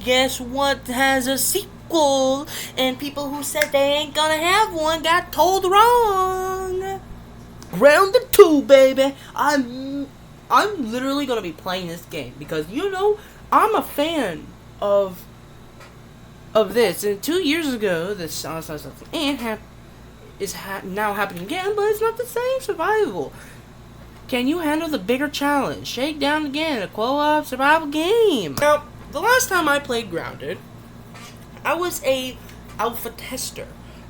Guess what has a sequel? And people who said they ain't gonna have one got told wrong. Grounded 2, baby. I'm literally gonna be playing this game because I'm a fan of this. And 2 years ago, this is now happening again, but it's not the same survival. Can you handle the bigger challenge? Shake down again, a co-op survival game. Now, the last time I played Grounded, I was a alpha tester.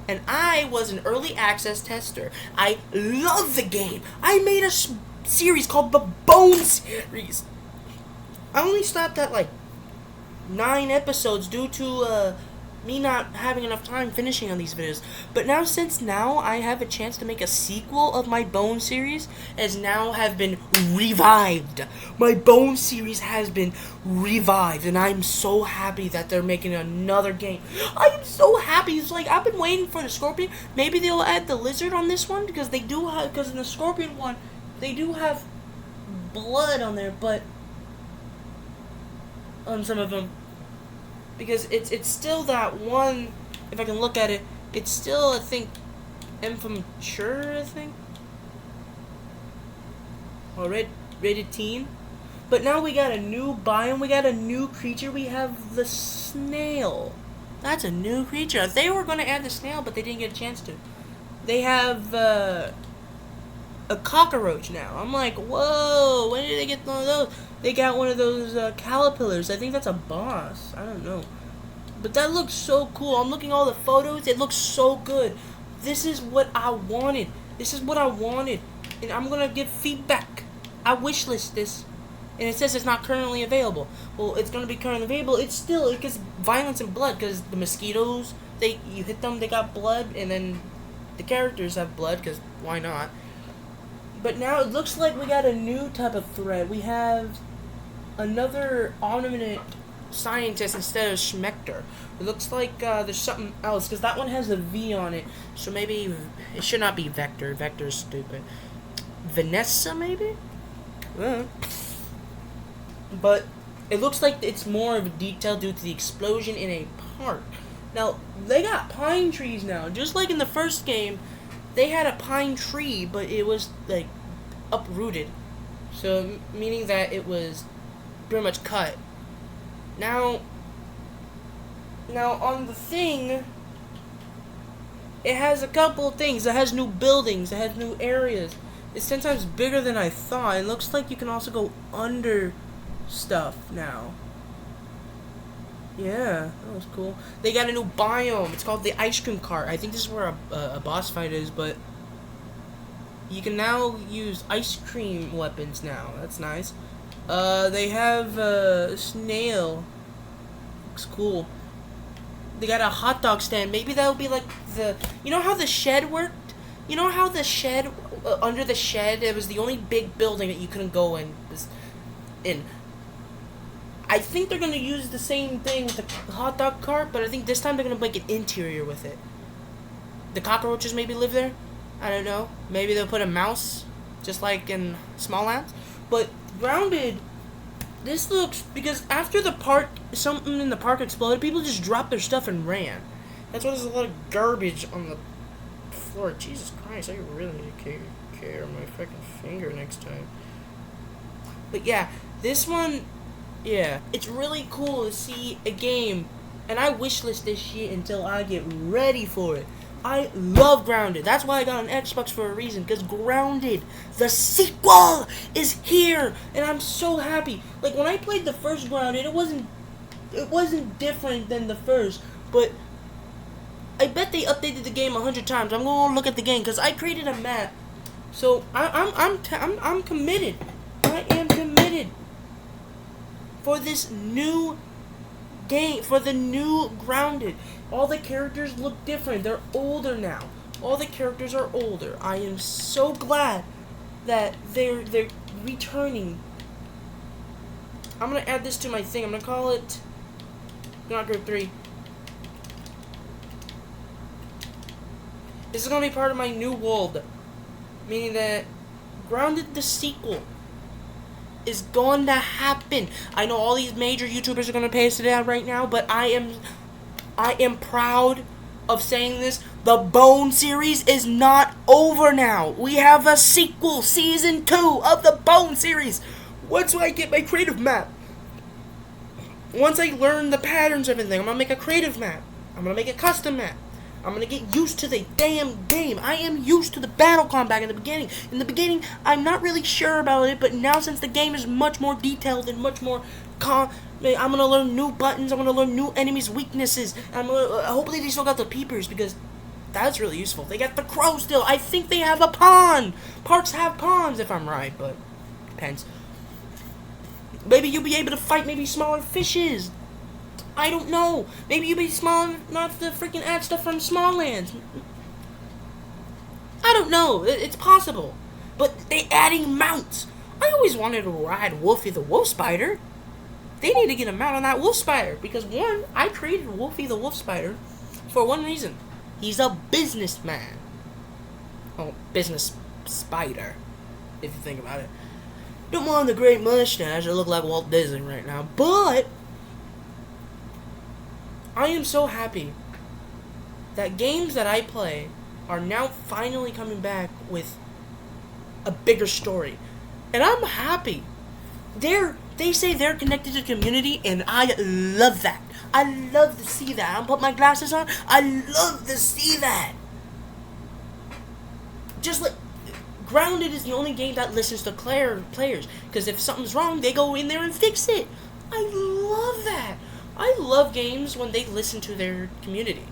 And I was an early access tester. I love the game. I made a series called the Bone Series. I only stopped at like 9 episodes due to me not having enough time finishing on these videos. But since I have a chance to make a sequel of my Bone series, as now have been revived. My Bone series has been revived, and I'm so happy that they're making another game. I'm so happy. It's like I've been waiting for the Scorpion. Maybe they'll add the Lizard on this one because because in the Scorpion one they do have blood on there, but on some of them. Because it's still that one, if I can look at it, it's still, I think, immature, I think? Or rated teen. But now we got a new biome, we got a new creature, we have the snail. That's a new creature. They were going to add the snail, but they didn't get a chance to. They have a cockroach now. I'm like, whoa, when did they get one of those? They got one of those caterpillars. I think that's a boss. I don't know. But that looks so cool. I'm looking at all the photos. It looks so good. This is what I wanted. This is what I wanted. And I'm going to give feedback. I wishlist this. And it says it's not currently available. Well, it's going to be currently available. It gets violence and blood because the mosquitoes, you hit them, they got blood. And then the characters have blood because why not? But now it looks like we got a new type of threat. We have another omnipotent scientist instead of Schmector. It looks like there's something else, because that one has a V on it. So maybe it should not be Vector. Vector's stupid. Vanessa, maybe? But it looks like it's more of a detail due to the explosion in a park. Now, they got pine trees now. Just like in the first game, they had a pine tree, but it was, like, uprooted. So, meaning that it was pretty much cut. Now on the thing, it has a couple of things. It has new buildings. It has new areas. It's 10 times bigger than I thought. It looks like you can also go under stuff now. Yeah, that was cool. They got a new biome. It's called the ice cream cart. I think this is where a boss fight is, but you can now use ice cream weapons now. That's nice. They have a snail. Looks cool. They got a hot dog stand. Maybe that would be like you know how the shed worked? You know how the shed, under the shed, it was the only big building that you couldn't go in. I think they're going to use the same thing with the hot dog cart, but I think this time they're going to make an interior with it. The cockroaches maybe live there? I don't know. Maybe they'll put a mouse, just like in Smallands. But Grounded, this looks, because after the park, something in the park exploded, people just dropped their stuff and ran. That's why there's a lot of garbage on the floor. Jesus Christ, I really need to take care of my freaking finger next time. But yeah, this one, yeah, it's really cool to see a game, and I wishlist this shit until I get ready for it. I love Grounded. That's why I got an Xbox for a reason, because Grounded, the sequel, is here, and I'm so happy. Like, when I played the first Grounded, it wasn't different than the first, but I bet they updated the game 100 times. I'm gonna look at the game, because I created a map, so I'm committed. I am committed for this new game, for the new Grounded. All the characters look different. They're older now. All the characters are older. I am so glad that they're returning. I'm gonna add this to my thing. I'm gonna call it Not Group 3. This is gonna be part of my new world, meaning that Grounded the sequel is going to happen. I know all these major YouTubers are going to pay us to that right now, but I am proud of saying this. The Bone series is not over now. We have a sequel, season 2 of the Bone series. Once I get my creative map, once I learn the patterns of everything, I'm going to make a creative map. I'm going to make a custom map. I'm going to get used to the damn game. I am used to the battle combat in the beginning. In the beginning, I'm not really sure about it, but now since the game is much more detailed and much more I'm going to learn new buttons. I'm going to learn new enemies' weaknesses. Hopefully they still got the peepers, because that's really useful. They got the crow still. I think they have a pond. Parks have ponds, if I'm right, but depends. Maybe you'll be able to fight maybe smaller fishes. I don't know. Maybe you'll be small, not the freaking add stuff from Smalllands. I don't know. It's possible. But they adding mounts. I always wanted to ride Wolfie the Wolf Spider. They need to get a mount on that Wolf Spider. Because one, I created Wolfie the Wolf Spider for one reason. He's a businessman. Oh, business spider, if you think about it. Don't mind the great mustache. I look like Walt Disney right now. But I am so happy that games that I play are now finally coming back with a bigger story. And I'm happy. They say they're connected to the community, and I love that. I love to see that. I'm put my glasses on. I love to see that. Just like Grounded is the only game that listens to players, because if something's wrong, they go in there and fix it. I love that. I love games when they listen to their community.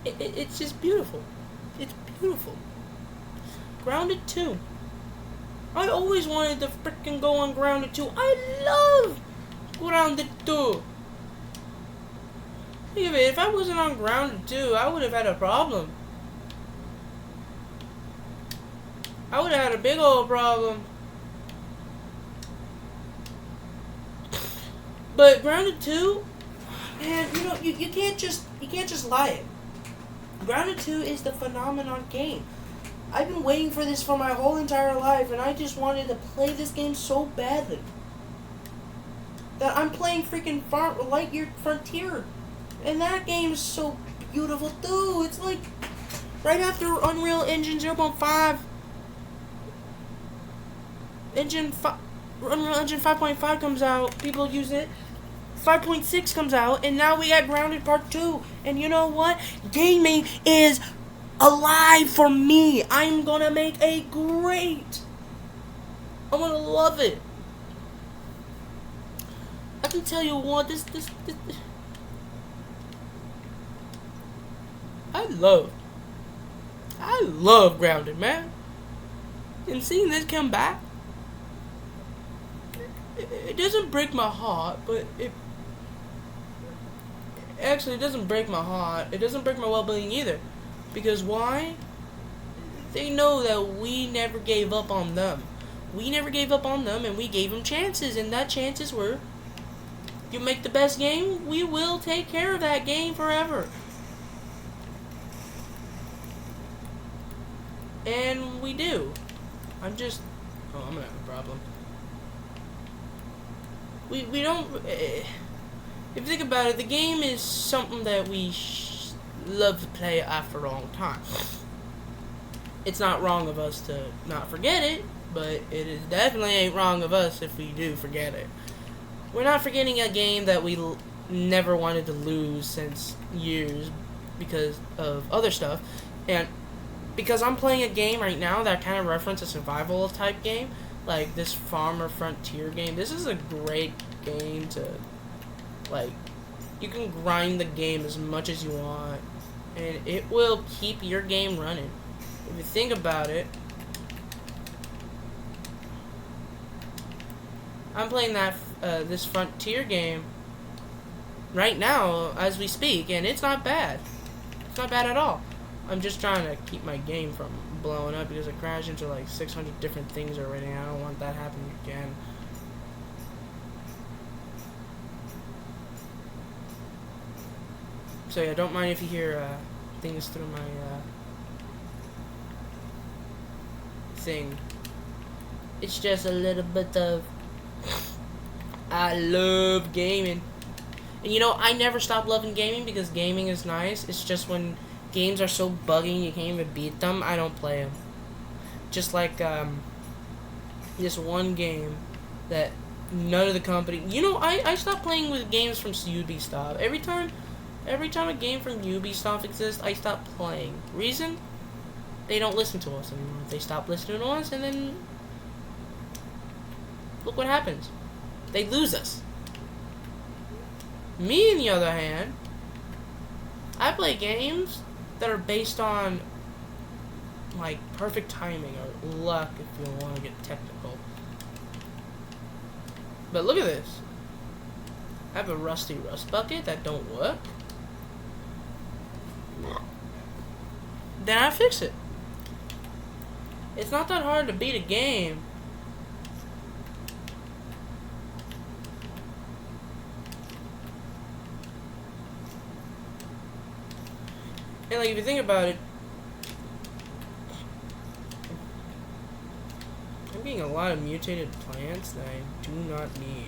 It's just beautiful. It's beautiful. Grounded 2. I always wanted to freaking go on Grounded 2. I love Grounded 2. Think of it, if I wasn't on Grounded 2, I would have had a problem. I would have had a big old problem. But Grounded 2, man, you can't just lie it. Grounded 2 is the phenomenon game. I've been waiting for this for my whole entire life, and I just wanted to play this game so badly that I'm playing freaking Lightyear Frontier, and that game is so beautiful too. It's like right after Unreal Engine 0.5, Unreal Engine 5.5 comes out, people use it. 5.6 comes out, and now we got Grounded Part 2. And you know what? Gaming is alive for me. I'm gonna make a great. I'm gonna love it. I can tell you what, this I love Grounded, man. And seeing this come back, it doesn't break my heart, but it doesn't break my heart. It doesn't break my well-being either. Because why? They know that we never gave up on them. We never gave up on them, and we gave them chances. And that chances were, you make the best game, we will take care of that game forever. And we do. I'm gonna have a problem. We don't. If you think about it, the game is something that we love to play after a long time. It's not wrong of us to not forget it, but it is definitely ain't wrong of us if we do forget it. We're not forgetting a game that we never wanted to lose since years because of other stuff, and because I'm playing a game right now that kind of references a survival type game, like this Farmer Frontier game. This is a great game to, like, you can grind the game as much as you want, and it will keep your game running. If you think about it, I'm playing this Frontier game right now as we speak, and it's not bad. It's not bad at all. I'm just trying to keep my game from blowing up because I crashed into like 600 different things already, and I don't want that happening again. So yeah, don't mind if you hear things through my thing. It's just a little bit of I love gaming. And you know, I never stop loving gaming because gaming is nice. It's just when games are so buggy and you can't even beat them, I don't play them. Just like this one game that none of the company. You know, I stopped playing with games from Ubisoft. Every time a game from Ubisoft exists, I stop playing. Reason? They don't listen to us anymore. They stop listening to us, and then look what happens. They lose us. Me, on the other hand, I play games that are based on like perfect timing or luck, if you want to get technical. But look at this. I have a rusty rust bucket that don't work. Then I fix it. It's not that hard to beat a game. And like, if you think about it, I'm getting a lot of mutated plants that I do not need.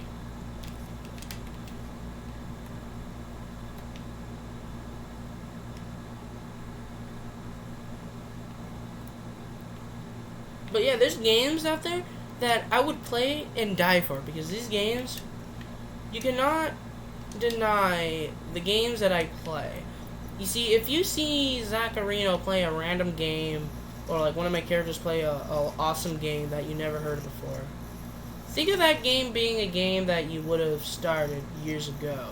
But yeah, there's games out there that I would play and die for, because these games, you cannot deny the games that I play. You see, if you see Zacharino play a random game, or like one of my characters play a awesome game that you never heard of before, think of that game being a game that you would have started years ago.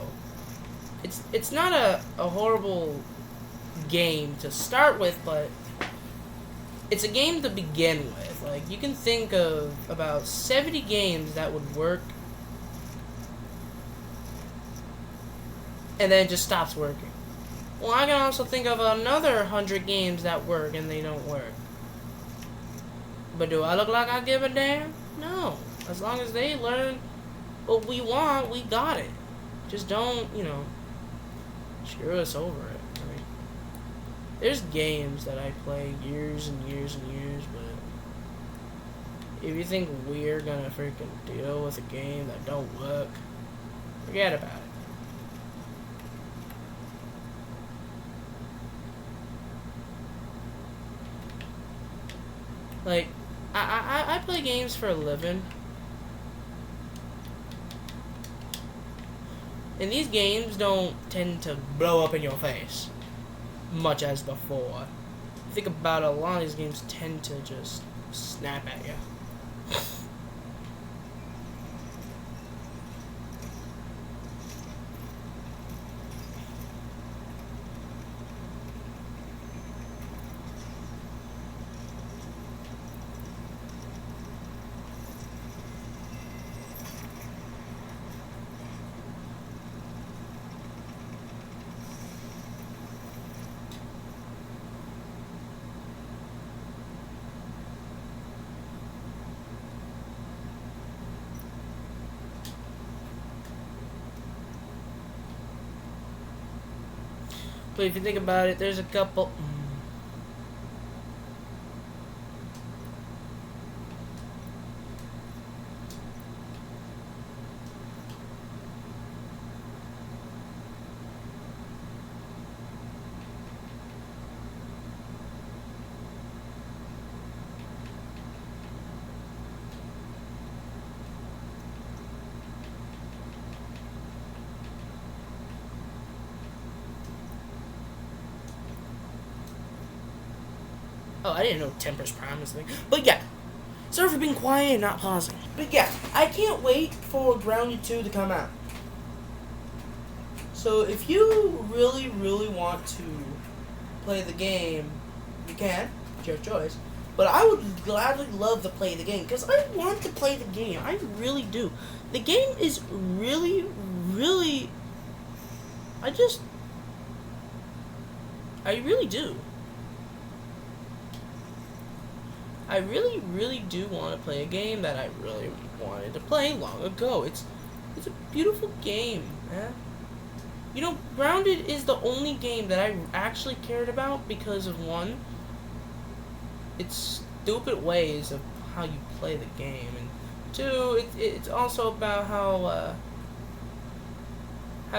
It's not a horrible game to start with, but it's a game to begin with. Like, you can think of about 70 games that would work, and then it just stops working. Well, I can also think of another 100 games that work and they don't work. But do I look like I give a damn? No. As long as they learn what we want, we got it. Just don't, screw us over it. I mean, there's games that I play years and years and years, but if you think we're gonna freaking deal with a game that don't work, forget about it. Like, I play games for a living. And these games don't tend to blow up in your face much as before. Think about it, a lot of these games tend to just snap at you. But if you think about it, there's a couple. Oh, I didn't know Temper's Prime was a thing. But yeah, sorry for being quiet and not pausing. But yeah, I can't wait for Grounded 2 to come out. So if you really, really want to play the game, you can. It's your choice. But I would gladly love to play the game, because I want to play the game. I really do. The game is really, really... I really do. I really, really do want to play a game that I really wanted to play long ago. It's a beautiful game, man. You know, Grounded is the only game that I actually cared about because of, one, its stupid ways of how you play the game, and two, it's also about how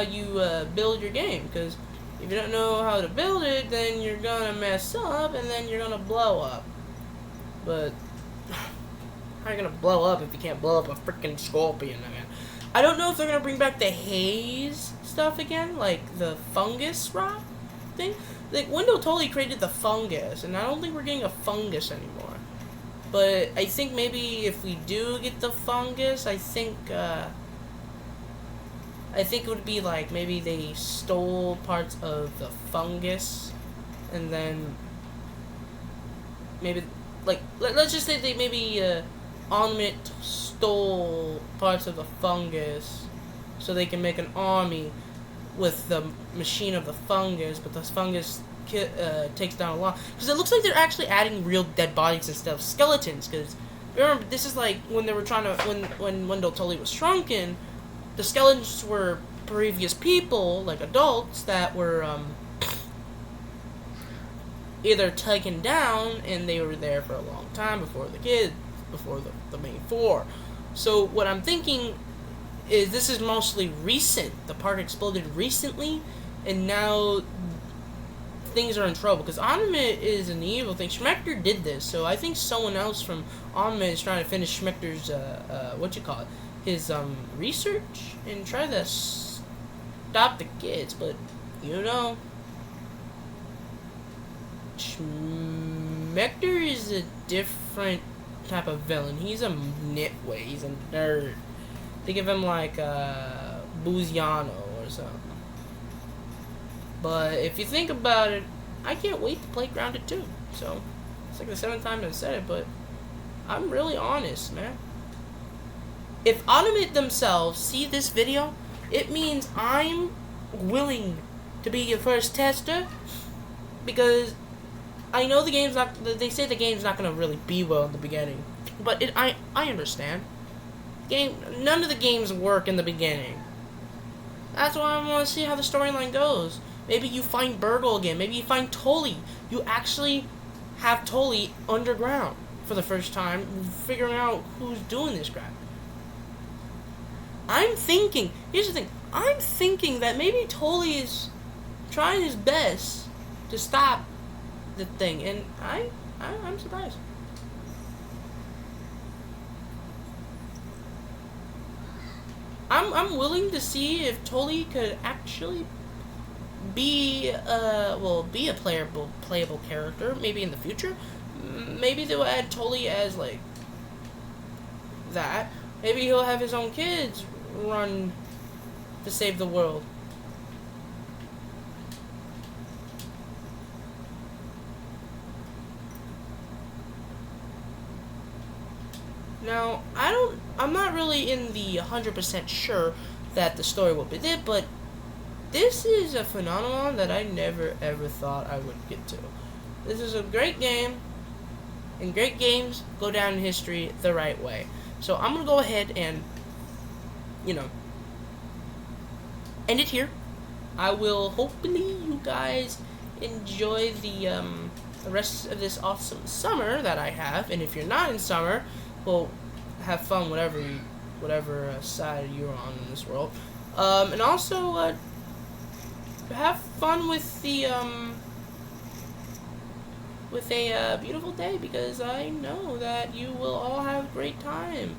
you build your game. Because if you don't know how to build it, then you're gonna mess up, and then you're gonna blow up. But how are you gonna blow up if you can't blow up a freaking scorpion again? I don't know if they're gonna bring back the haze stuff again, like the fungus rot thing. Like, Window totally created the fungus, and I don't think we're getting a fungus anymore. But I think maybe if we do get the fungus, I think it would be like maybe they stole parts of the fungus, and then maybe, like, let's just say they maybe Omnit stole parts of the fungus so they can make an army with the machine of the fungus, but the fungus takes down a lot. Because it looks like they're actually adding real dead bodies instead of skeletons. Because remember, this is like when they were trying to, when Wendell Tully was shrunken, the skeletons were previous people, like adults, that were either taken down, and they were there for a long time before the kids, before the main four. So what I'm thinking is this is mostly recent. The park exploded recently, and now things are in trouble. Because Omnit is an evil thing. Schmector did this, so I think someone else from Omnit is trying to finish Schmector's, his research, and try to stop the kids. But, you know, Schmector is a different type of villain. He's a nitwit. He's a nerd. Think of him like Buziano or something. But if you think about it, I can't wait to play Grounded 2. So, it's like the 7th time I said it, but I'm really honest, man. If Omnit themselves see this video, it means I'm willing to be your first tester, because I know the game's not, they say the game's not going to really be well in the beginning, but I understand. None of the games work in the beginning. That's why I want to see how the storyline goes. Maybe you find Burgle again. Maybe you find Tully. You actually have Tully underground for the first time, figuring out who's doing this crap. I'm thinking, here's the thing, I'm thinking that maybe Tully is trying his best to stop the thing, and I'm surprised. I'm willing to see if Tully could actually be a playable character, maybe in the future. Maybe they'll add Tully as like that. Maybe he'll have his own kids run to save the world. Now, I'm not really in the 100% sure that the story will be it, but this is a phenomenon that I never ever thought I would get to. This is a great game, and great games go down in history the right way. So I'm going to go ahead and, end it here. I will, hopefully you guys enjoy the rest of this awesome summer that I have, and if you're not in summer, well, have fun whatever side you're on in this world. And also, have fun with the, with a beautiful day, because I know that you will all have a great time.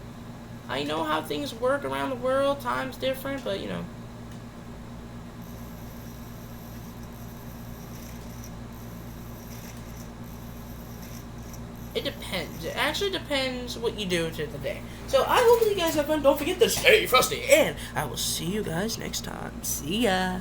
I know how things work around the world, time's different, but, it depends. It actually depends what you do to the day. So I hope you guys have fun. Don't forget to stay frosty, and I will see you guys next time. See ya.